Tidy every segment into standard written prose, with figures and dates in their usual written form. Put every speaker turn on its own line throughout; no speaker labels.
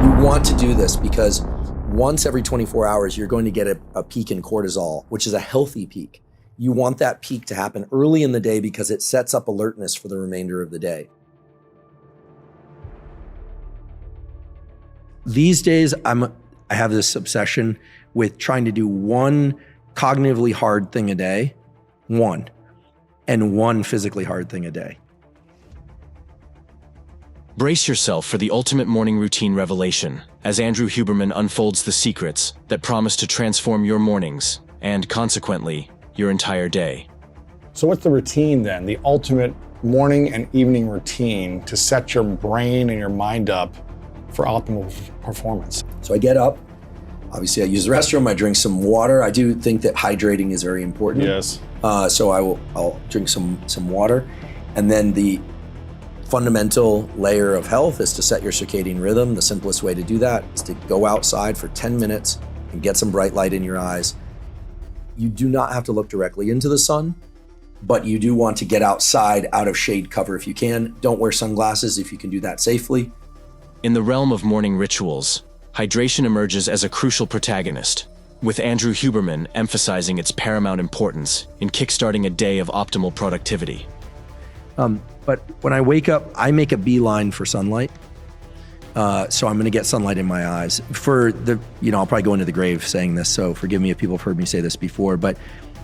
You want to do this because once every 24 hours, you're going to get a peak in cortisol, which is a healthy peak. You want that peak to happen early in the day because it sets up alertness for the remainder of the day. These days, I have this obsession with trying to do one cognitively hard thing a day, and one physically hard thing a day.
Brace yourself for the ultimate morning routine revelation as Andrew Huberman unfolds the secrets that promise to transform your mornings and, consequently, your entire day.
So what's the routine then? The ultimate morning and evening routine to set your brain and your mind up for optimal performance?
So I get up, obviously I use the restroom, I drink some water. I do think that hydrating is very important.
Yes.
So I'll drink some water. And then the fundamental layer of health is to set your circadian rhythm. The simplest way to do that is to go outside for 10 minutes and get some bright light in your eyes. You do not have to look directly into the sun, but you do want to get outside out of shade cover if you can. Don't wear sunglasses if you can do that safely.
In the realm of morning rituals, hydration emerges as a crucial protagonist, with Andrew Huberman emphasizing its paramount importance in kickstarting a day of optimal productivity.
But when I wake up, I make a beeline for sunlight. So I'm gonna get sunlight in my eyes. I'll probably go into the grave saying this, so forgive me if people have heard me say this before, but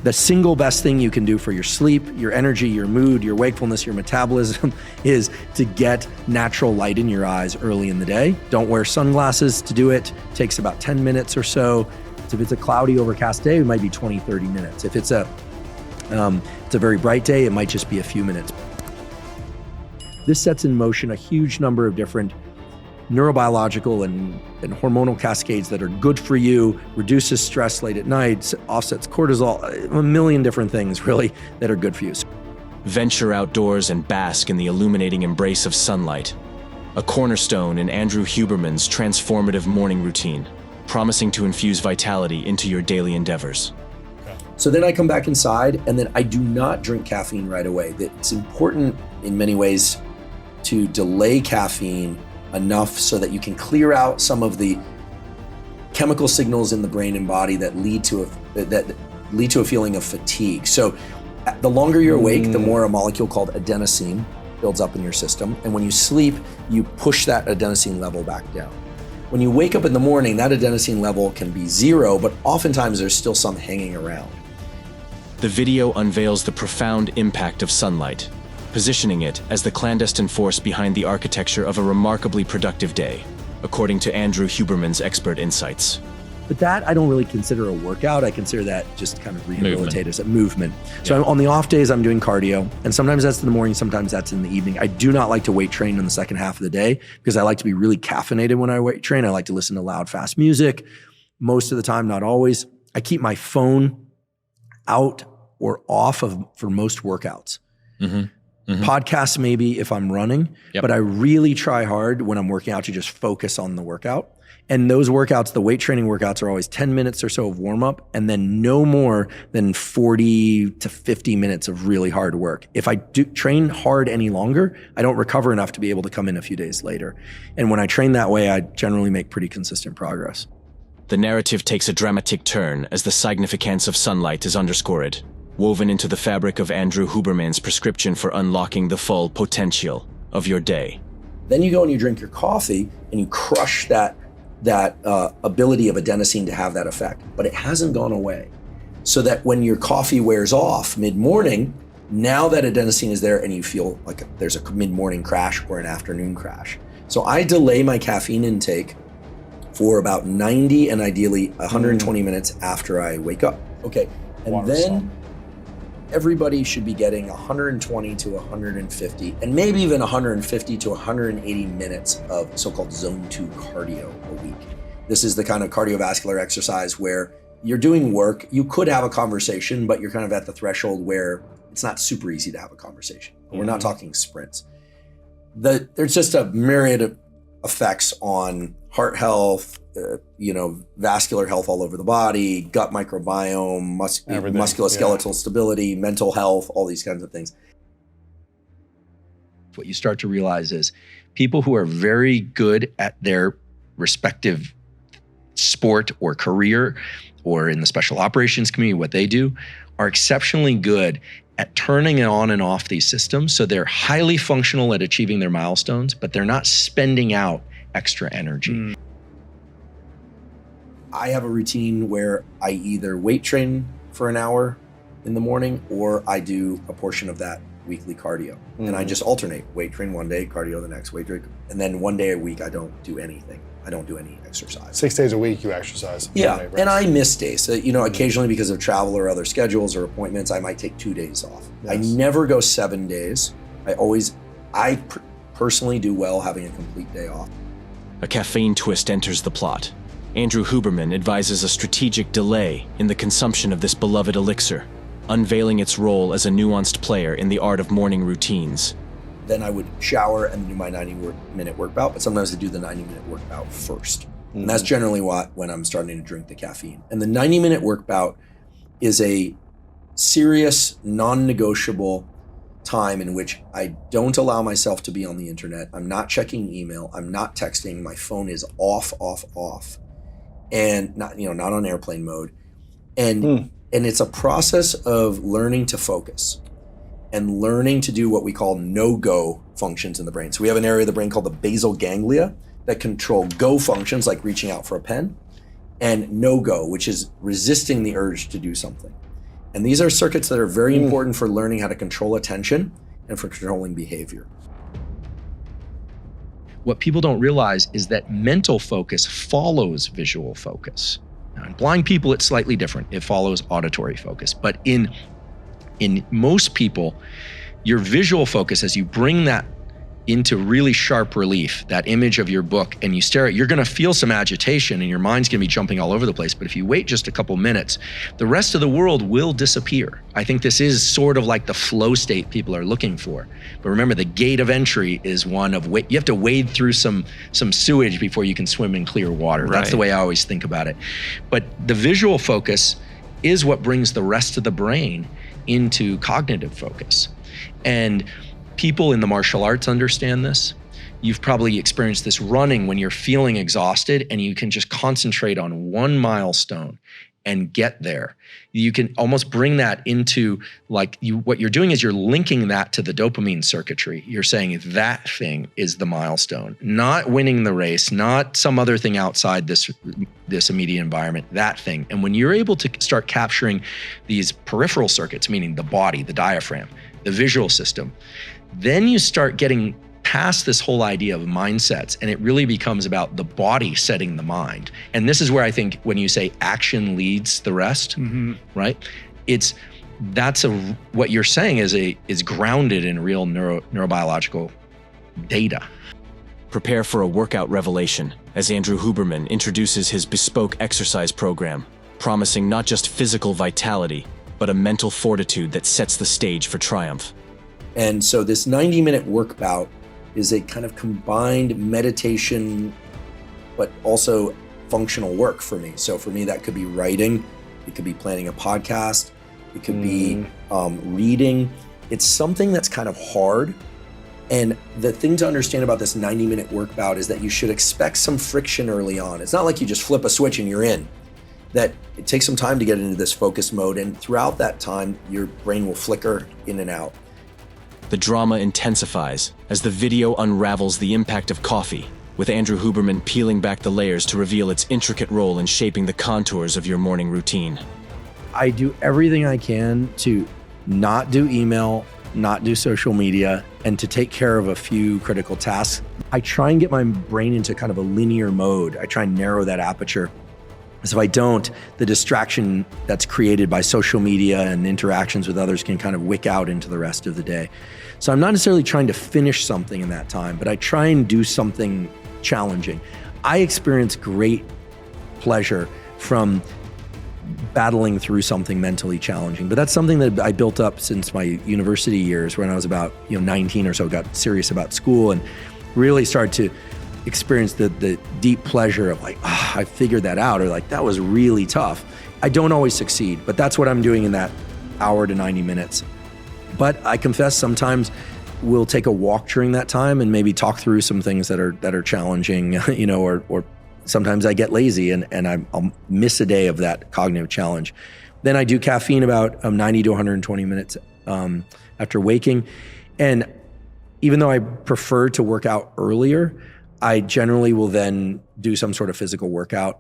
the single best thing you can do for your sleep, your energy, your mood, your wakefulness, your metabolism is to get natural light in your eyes early in the day. Don't wear sunglasses to do it. It takes about 10 minutes or so. If it's a cloudy, overcast day, it might be 20, 30 minutes. If it's a very bright day, it might just be a few minutes. This sets in motion a huge number of different neurobiological and hormonal cascades that are good for you, reduces stress late at night, offsets cortisol, a million different things really that are good for you.
Venture outdoors and bask in the illuminating embrace of sunlight, a cornerstone in Andrew Huberman's transformative morning routine, promising to infuse vitality into your daily endeavors.
So then I come back inside, and then I do not drink caffeine right away. It's important in many ways to delay caffeine enough so that you can clear out some of the chemical signals in the brain and body that lead to a feeling of fatigue. So the longer you're awake, the more a molecule called adenosine builds up in your system. And when you sleep, you push that adenosine level back down. When you wake up in the morning, that adenosine level can be 0, but oftentimes there's still some hanging around.
The video unveils the profound impact of sunlight, positioning it as the clandestine force behind the architecture of a remarkably productive day, according to Andrew Huberman's expert insights.
But that I don't really consider a workout. I consider that just kind of rehabilitative movement. So on the off days, I'm doing cardio, and sometimes that's in the morning, sometimes that's in the evening. I do not like to weight train in the second half of the day because I like to be really caffeinated when I weight train. I like to listen to loud, fast music. Most of the time, not always. I keep my phone out or off for most workouts. Podcasts maybe if I'm running, but I really try hard when I'm working out to just focus on the workout. And those workouts, the weight training workouts, are always 10 minutes or so of warm up and then no more than 40 to 50 minutes of really hard work. If I do train hard any longer, I don't recover enough to be able to come in a few days later. And when I train that way, I generally make pretty consistent progress.
The narrative takes a dramatic turn as the significance of sunlight is underscored, woven into the fabric of Andrew Huberman's prescription for unlocking the full potential of your day.
Then you go and you drink your coffee and you crush that ability of adenosine to have that effect, but it hasn't gone away. So that when your coffee wears off mid-morning, now that adenosine is there and you feel like there's a mid-morning crash or an afternoon crash. So I delay my caffeine intake for about 90 and ideally 120 minutes after I wake up. Okay, and then everybody should be getting 120 to 150 and maybe even 150 to 180 minutes of so-called zone 2 cardio a week. This is the kind of cardiovascular exercise where you're doing work, you could have a conversation, but you're kind of at the threshold where it's not super easy to have a conversation. We're not talking sprints. There's just a myriad of effects on heart health, vascular health all over the body, gut microbiome, musculoskeletal stability, mental health, all these kinds of things. What you start to realize is people who are very good at their
respective sport or career, or in the special operations community, what they do, are exceptionally good at turning on and off these systems. So they're highly functional at achieving their milestones, but they're not spending out extra energy.
I have a routine where I either weight train for an hour in the morning, or I do a portion of that weekly cardio. And I just alternate, weight train one day, cardio the next, weight train. And then one day a week, I don't do anything. I don't do any exercise.
6 days a week you exercise.
Yeah, and I miss days. So, occasionally because of travel or other schedules or appointments, I might take 2 days off. Yes. I never go 7 days. I personally do well having a complete day off.
A caffeine twist enters the plot. Andrew Huberman advises a strategic delay in the consumption of this beloved elixir, unveiling its role as a nuanced player in the art of morning routines.
Then I would shower and do my 90-minute work bout, but sometimes I do the 90-minute work bout first. And that's generally when I'm starting to drink the caffeine. And the 90-minute work bout is a serious, non-negotiable time in which I don't allow myself to be on the internet. I'm not checking email. I'm not texting. My phone is off, and not on airplane mode. And it's a process of learning to focus and learning to do what we call no-go functions in the brain. So we have an area of the brain called the basal ganglia that control go functions like reaching out for a pen, and no-go, which is resisting the urge to do something. And these are circuits that are very important for learning how to control attention and for controlling behavior.
What people don't realize is that mental focus follows visual focus. Now, in blind people, it's slightly different. It follows auditory focus. But in most people, your visual focus, as you bring that into really sharp relief, that image of your book, and you stare at it, you're gonna feel some agitation and your mind's gonna be jumping all over the place. But if you wait just a couple minutes, the rest of the world will disappear. I think this is sort of like the flow state people are looking for. But remember, the gate of entry is one of you have to wade through some sewage before you can swim in clear water. Right. That's the way I always think about it. But the visual focus is what brings the rest of the brain into cognitive focus. And people in the martial arts understand this. You've probably experienced this running when you're feeling exhausted and you can just concentrate on one milestone and get there. You can almost bring that into what you're doing is you're linking that to the dopamine circuitry. You're saying that thing is the milestone, not winning the race, not some other thing outside this immediate environment, that thing. And when you're able to start capturing these peripheral circuits, meaning the body, the diaphragm, the visual system, then you start getting past this whole idea of mindsets, and it really becomes about the body setting the mind. And this is where I think when you say action leads the rest, right? What you're saying is grounded in real neurobiological data.
Prepare for a workout revelation as Andrew Huberman introduces his bespoke exercise program, promising not just physical vitality, but a mental fortitude that sets the stage for triumph.
And so this 90-minute work bout is a kind of combined meditation, but also functional work for me. So for me, that could be writing, it could be planning a podcast, it could be reading. It's something that's kind of hard. And the thing to understand about this 90-minute work bout is that you should expect some friction early on. It's not like you just flip a switch and you're in. That it takes some time to get into this focus mode, and throughout that time, your brain will flicker in and out.
The drama intensifies as the video unravels the impact of coffee, with Andrew Huberman peeling back the layers to reveal its intricate role in shaping the contours of your morning routine.
I do everything I can to not do email, not do social media, and to take care of a few critical tasks. I try and get my brain into kind of a linear mode. I try and narrow that aperture. Because if I don't, the distraction that's created by social media and interactions with others can kind of wick out into the rest of the day. So I'm not necessarily trying to finish something in that time, but I try and do something challenging. I experience great pleasure from battling through something mentally challenging, but that's something that I built up since my university years when I was about 19 or so, got serious about school and really started to experience the deep pleasure of I figured that out, or that was really tough. I don't always succeed, but that's what I'm doing in that hour to 90 minutes. But I confess sometimes we'll take a walk during that time and maybe talk through some things that are challenging, or sometimes I get lazy and I'll miss a day of that cognitive challenge. Then I do caffeine about 90 to 120 minutes after waking. And even though I prefer to work out earlier, I generally will then do some sort of physical workout.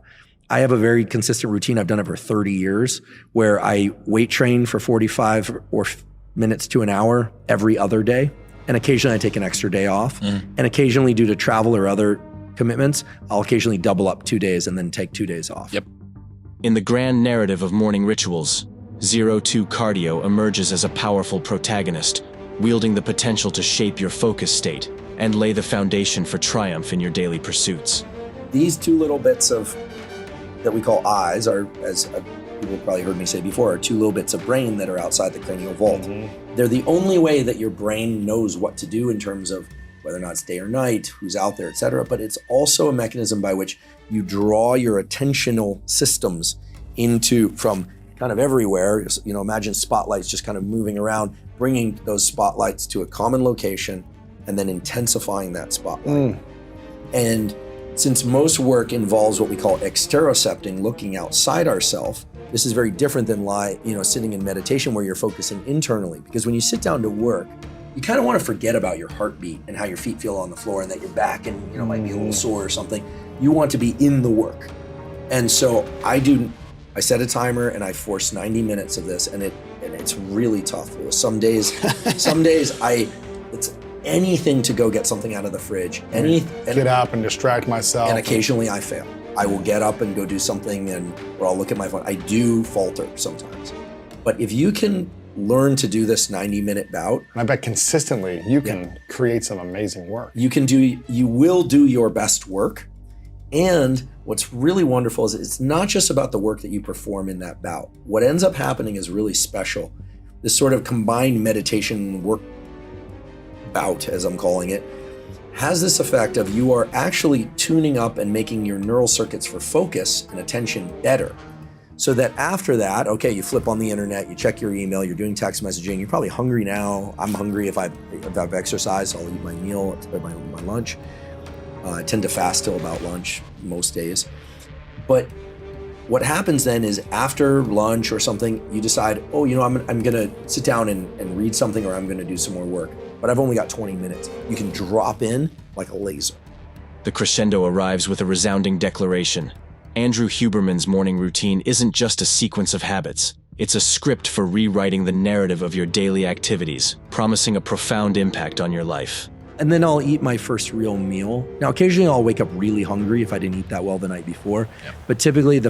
I have a very consistent routine. I've done it for 30 years where I weight train for 45 minutes to an hour every other day. And occasionally I take an extra day off. And occasionally, due to travel or other commitments, I'll occasionally double up 2 days and then take 2 days off.
Yep. In the grand narrative of morning rituals, 0-2 cardio emerges as a powerful protagonist, wielding the potential to shape your focus state and lay the foundation for triumph in your daily pursuits.
These two little bits of that we call eyes are, as people probably heard me say before, are two little bits of brain that are outside the cranial vault. They're the only way that your brain knows what to do in terms of whether or not it's day or night, who's out there, et cetera. But it's also a mechanism by which you draw your attentional systems from kind of everywhere. You know, imagine spotlights just kind of moving around, bringing those spotlights to a common location and then intensifying that spotlight. And since most work involves what we call exterocepting, looking outside ourselves, this is very different than sitting in meditation where you're focusing internally. Because when you sit down to work, you kind of want to forget about your heartbeat and how your feet feel on the floor and that your back and might be a little sore or something. You want to be in the work. And so I set a timer and I force 90 minutes of this, and it's really tough. Some days it's anything to go get something out of the fridge.
Get up and distract myself.
And occasionally I fail. I will get up and go do something or I'll look at my phone. I do falter sometimes. But if you can learn to do this 90-minute bout.
And I bet consistently you can create some amazing work.
You will do your best work. And what's really wonderful is it's not just about the work that you perform in that bout. What ends up happening is really special. This sort of combined meditation work bout, as I'm calling it, has this effect of you are actually tuning up and making your neural circuits for focus and attention better. So that after that, okay, you flip on the internet, you check your email, you're doing text messaging, you're probably hungry now. I'm hungry if I've exercised, I'll eat my meal, my lunch. I tend to fast till about lunch most days. But what happens then is after lunch or something, you decide, I'm gonna sit down and read something, or I'm gonna do some more work. But I've only got 20 minutes. You can drop in like a laser.
The crescendo arrives with a resounding declaration. Andrew Huberman's morning routine isn't just a sequence of habits. It's a script for rewriting the narrative of your daily activities, promising a profound impact on your life.
And then I'll eat my first real meal. Now, occasionally I'll wake up really hungry if I didn't eat that well the night before. Yep. But typically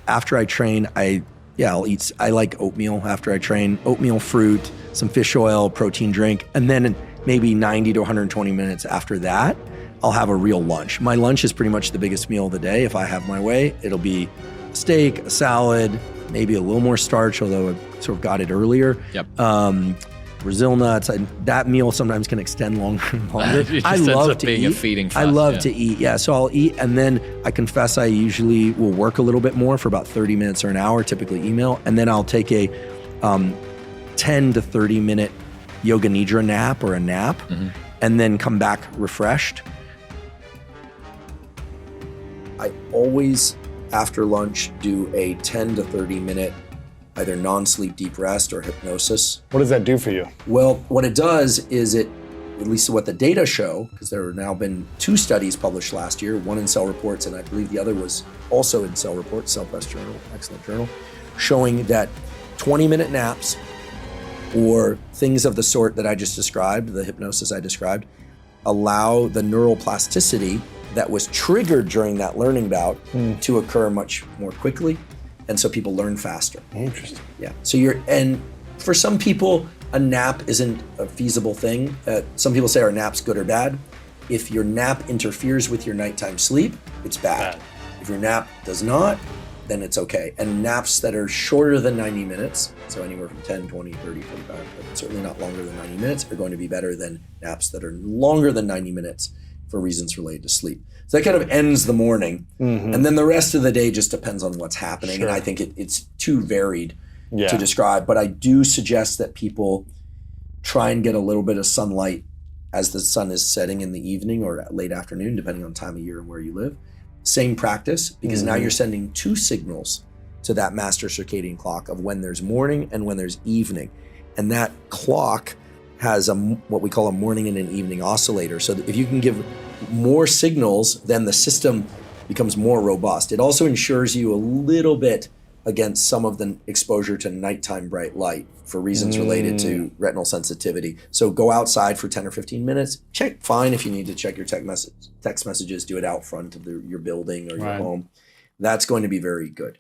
after I train, I'll eat. I like oatmeal after I train. Oatmeal, fruit, some fish oil, protein drink. And then maybe 90 to 120 minutes after that, I'll have a real lunch. My lunch is pretty much the biggest meal of the day. If I have my way, it'll be a steak, a salad, maybe a little more starch, although I sort of got it earlier.
Yep.
Brazil nuts. That meal sometimes can extend longer and longer.
I love to eat. A feeding fest,
I love to eat. Yeah. So I'll eat, and then I confess I usually will work a little bit more for about 30 minutes or an hour, typically email, and then I'll take a 10 to 30 minute yoga nidra nap or a nap, and then come back refreshed. I always, after lunch, do a 10 to 30 minute either non-sleep deep rest or hypnosis.
What does that do for you?
Well, what it does is at least what the data show, because there have now been 2 studies published last year, one in Cell Reports, and I believe the other was also in Cell Reports, Cell Press Journal, excellent journal, showing that 20-minute naps or things of the sort that I just described, the hypnosis I described, allow the neural plasticity that was triggered during that learning bout to occur much more quickly. And so people learn faster.
Interesting.
Yeah. And for some people, a nap isn't a feasible thing. Some people say, are naps good or bad? If your nap interferes with your nighttime sleep, it's bad. If your nap does not, then it's okay. And naps that are shorter than 90 minutes, so anywhere from 10, 20, 30, 45, but certainly not longer than 90 minutes, are going to be better than naps that are longer than 90 minutes for reasons related to sleep. So that kind of ends the morning. And then the rest of the day just depends on what's happening. Sure. And I think it's too varied to describe. But I do suggest that people try and get a little bit of sunlight as the sun is setting in the evening or late afternoon, depending on time of year and where you live. Same practice, because now you're sending 2 signals to that master circadian clock of when there's morning and when there's evening. And that clock has what we call a morning and an evening oscillator. So that if you can give more signals, then the system becomes more robust. It also ensures you a little bit against some of the exposure to nighttime bright light for reasons related to retinal sensitivity. So go outside for 10 or 15 minutes, check, fine if you need to check your text messages, do it out front of your building or your home. That's going to be very good.